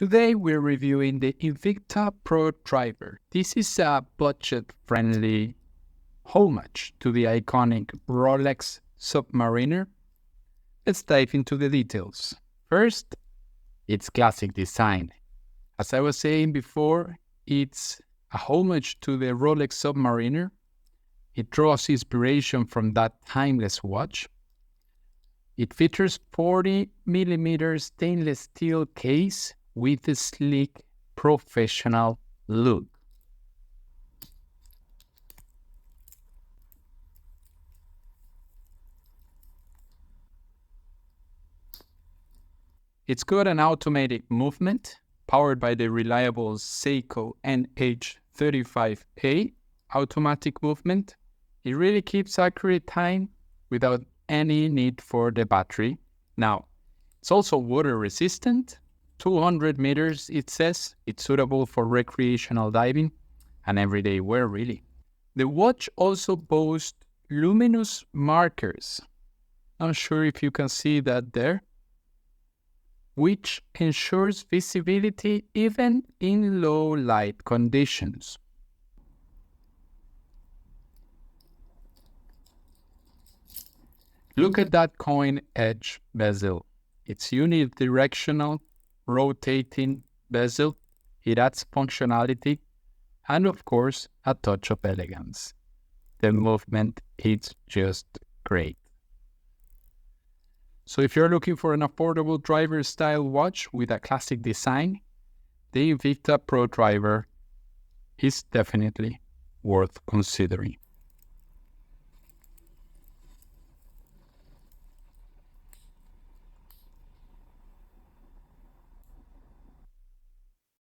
Today we're reviewing the Invicta Pro Driver. This is a budget-friendly homage to the iconic Rolex Submariner. Let's dive into the details. First, its classic design. As I was saying before, it's a homage to the Rolex Submariner. It draws inspiration from that timeless watch. It features 40mm stainless steel case with a sleek, professional look. It's got an automatic movement powered by the reliable Seiko NH35A automatic movement. It really keeps accurate time without any need for the battery. Now, it's also water resistant. 200 meters, it says. It's suitable for recreational diving and everyday wear, really. The watch also boasts luminous markers. Not sure if you can see that there, which ensures visibility even in low light conditions. Look at that coin edge bezel. It's unidirectional, rotating bezel. It adds functionality and, of course, a touch of elegance. The movement is just great. So if you're looking for an affordable driver-style watch with a classic design, the Invicta Pro Driver is definitely worth considering.